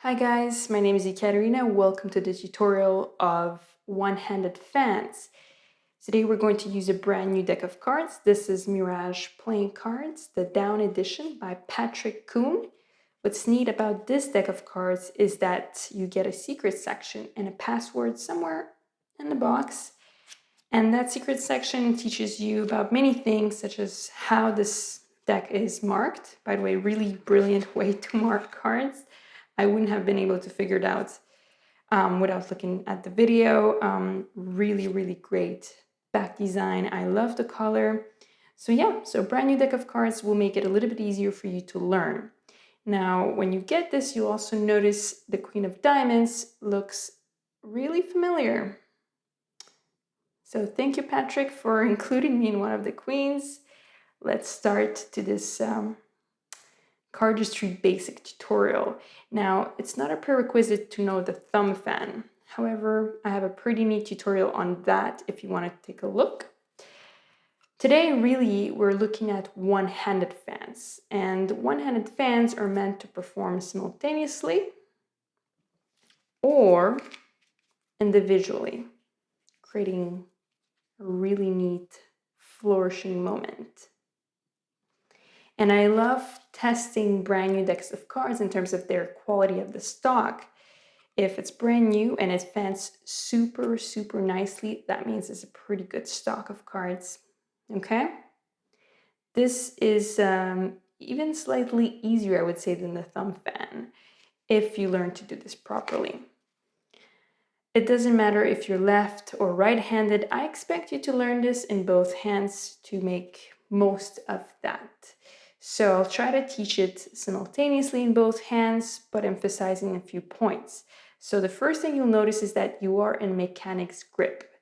Hi guys, my name is Ekaterina. Welcome to the tutorial of one-handed fans. Today we're going to use a brand new deck of cards. This is Mirage Playing Cards, the Down Edition by Patrick Kuhn. What's neat about this deck of cards is that you get a secret section and a password somewhere in the box. And that secret section teaches you about many things, such as how this deck is marked. By the way, really brilliant way to mark cards. I wouldn't have been able to figure it out without looking at the video. Really great back design. I love the color. So yeah, so brand new deck of cards will make it a little bit easier for you to learn. Now, when you get this, you'll also notice the Queen of Diamonds looks really familiar. So thank you, Patrick, for including me in one of the queens. Let's start to this Cardistry basic tutorial. Now, it's not a prerequisite to know the thumb fan. However, I have a pretty neat tutorial on that if you want to take a look. Today, really, we're looking at one-handed fans. And one-handed fans are meant to perform simultaneously or individually, creating a really neat flourishing moment. And I love testing brand new decks of cards in terms of their quality of the stock. If it's brand new and it fans super nicely, that means it's a pretty good stock of cards. Okay? This is even slightly easier, I would say, than the thumb fan if you learn to do this properly. It doesn't matter if you're left or right-handed. I expect you to learn this in both hands to make most of that. So I'll try to teach it simultaneously in both hands, but emphasizing a few points. So the first thing you'll notice is that you are in mechanic's grip.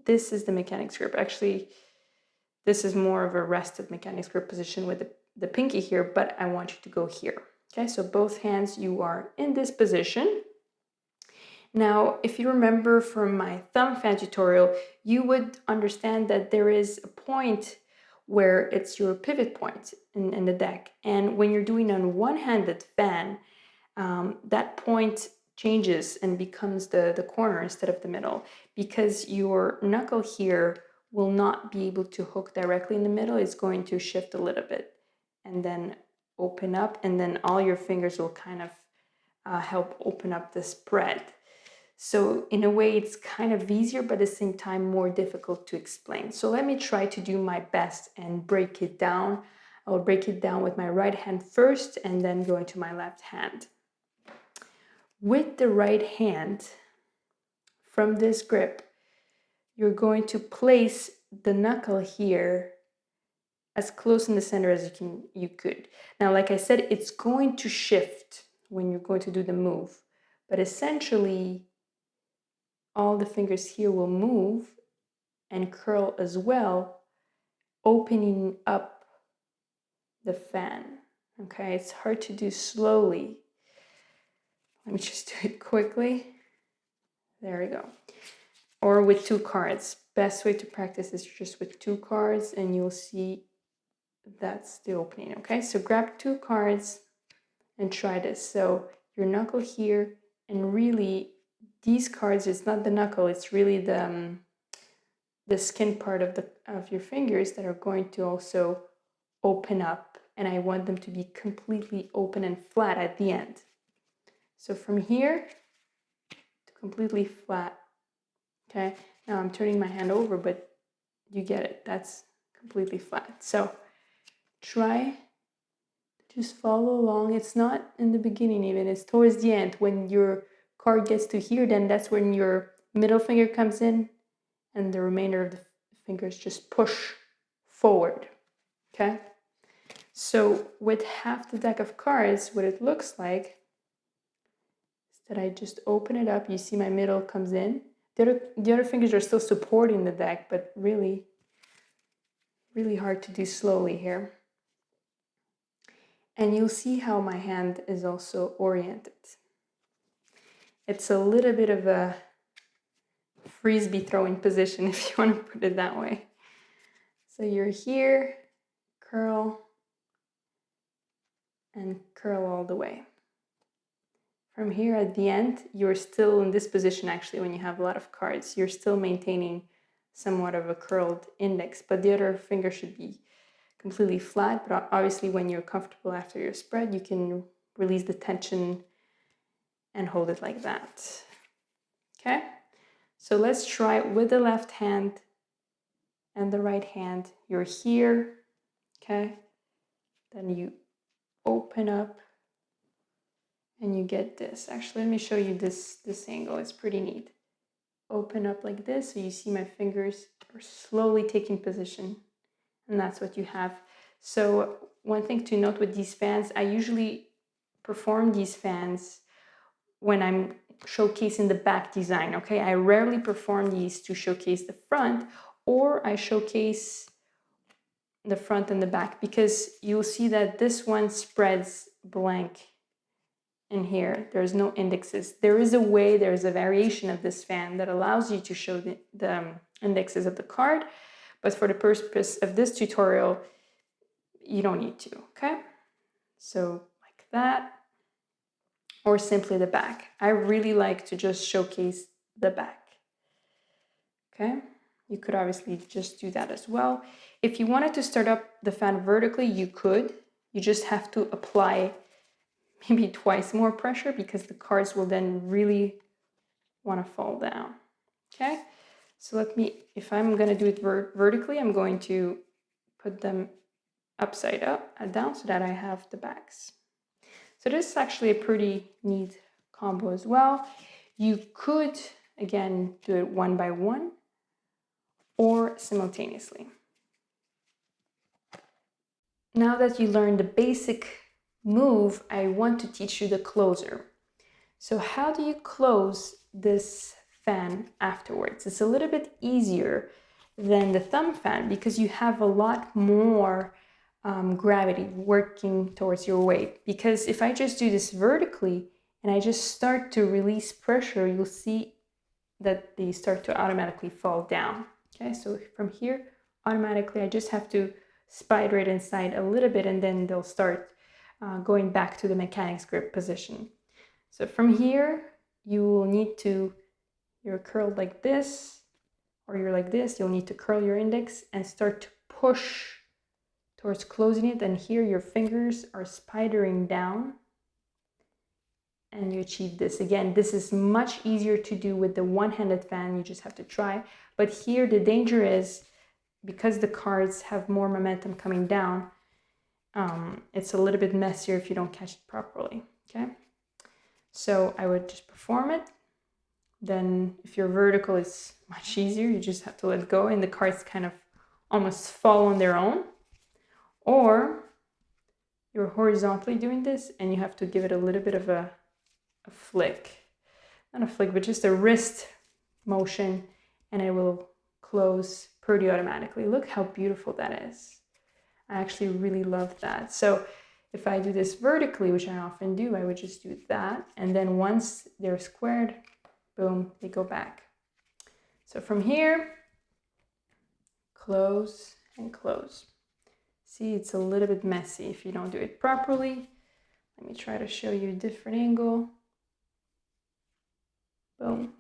This is the mechanic's grip. Actually, this is more of a rested mechanic's grip position with the pinky here, but I want you to go here. Okay, so both hands, you are in this position. Now, if you remember from my thumb fan tutorial, you would understand that there is a point where it's your pivot point in the deck. And when you're doing a one-handed fan, that point changes and becomes the corner instead of the middle, because your knuckle here will not be able to hook directly in the middle. It's going to shift a little bit and then open up, and then all your fingers will kind of help open up the spread. So in a way, it's kind of easier, but at the same time, more difficult to explain. So let me try to do my best and break it down. I'll break it down with my right hand first and then go into my left hand. With the right hand, from this grip, you're going to place the knuckle here as close in the center as you could. Now, like I said, it's going to shift when you're going to do the move, but essentially, all the fingers here will move and curl as well, opening up the fan. Okay, it's hard to do slowly. Let me just do it quickly. There we go. Or with two cards. Best way to practice is just with two cards, and you'll see that's the opening. Okay, so grab two cards and try this. So your knuckle here, and really these cards, it's not the knuckle, it's really the skin part of your fingers that are going to also open up, and I want them to be completely open and flat at the end. So from here to completely flat. Okay, now I'm turning my hand over, but you get it, that's completely flat. So try to just follow along. It's not in the beginning even, it's towards the end. When your card gets to here, then that's when your middle finger comes in and the remainder of the fingers just push forward. Okay, so with half the deck of cards, what it looks like is that I just open it up. You see my middle comes in. The other fingers are still supporting the deck, but really hard to do slowly here. And you'll see how my hand is also oriented. It's a little bit of a frisbee throwing position, if you want to put it that way. So you're here, curl, and curl all the way. from here at the end, you're still in this position actually when you have a lot of cards. You're still maintaining somewhat of a curled index, but the other finger should be completely flat. But obviously when you're comfortable after your spread, you can release the tension and hold it like that. Okay? So let's try it with the left hand and the right hand. You're here, okay? Then you open up and you get this. Actually, let me show you this angle. It's pretty neat. Open up like this, so you see my fingers are slowly taking position, and that's what you have. So one thing to note with these fans, I usually perform these fans when I'm showcasing the back design, okay? I rarely perform these to showcase the front, or I showcase the front and the back, because you'll see that this one spreads blank in here. There's no indexes. There is a way, there's a variation of this fan that allows you to show the indexes of the card, but for the purpose of this tutorial, you don't need to, okay? So like that, or simply the back. I really like to just showcase the back, okay? You could obviously just do that as well. If you wanted to start up the fan vertically, you could. You just have to apply maybe twice more pressure, because the cards will then really want to fall down, okay? So if I'm going to do it vertically, I'm going to put them upside down so that I have the backs. So this is actually a pretty neat combo as well. You could, again, do it one by one or simultaneously. Now that you learned the basic move, I want to teach you the closer. So how do you close this fan afterwards? It's a little bit easier than the thumb fan because you have a lot more gravity working towards your weight. Because if I just do this vertically and I just start to release pressure, you'll see that they start to automatically fall down. Okay, so from here, automatically I just have to spider it inside a little bit, and then they'll start going back to the mechanics grip position. So from here, you will need to, you're curled like this, or you're like this, you'll need to curl your index and start to push towards closing it. And here your fingers are spidering down and you achieve this. Again, this is much easier to do with the one-handed fan, you just have to try. But here the danger is, because the cards have more momentum coming down, it's a little bit messier if you don't catch it properly, okay? So I would just perform it. Then if you're vertical, it's much easier. You just have to let go and the cards kind of almost fall on their own. Or you're horizontally doing this and you have to give it a little bit of a flick. Not a flick, but just a wrist motion, and it will close pretty automatically. Look how beautiful that is. I actually really love that. So if I do this vertically, which I often do, I would just do that. And then once they're squared, boom, they go back. So from here, close and close. See, it's a little bit messy if you don't do it properly. Let me try to show you a different angle. Boom.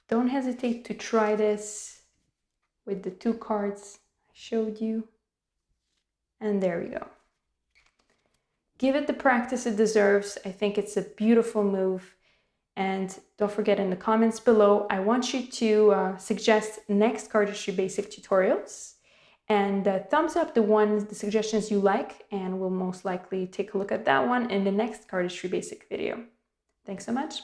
Don't hesitate to try this with the two cards I showed you. And there we go. Give it the practice it deserves. I think it's a beautiful move. And don't forget, in the comments below, I want you to suggest next cardistry basic tutorials, and thumbs up the suggestions you like, and we'll most likely take a look at that one in the next cardistry basic video. Thanks so much.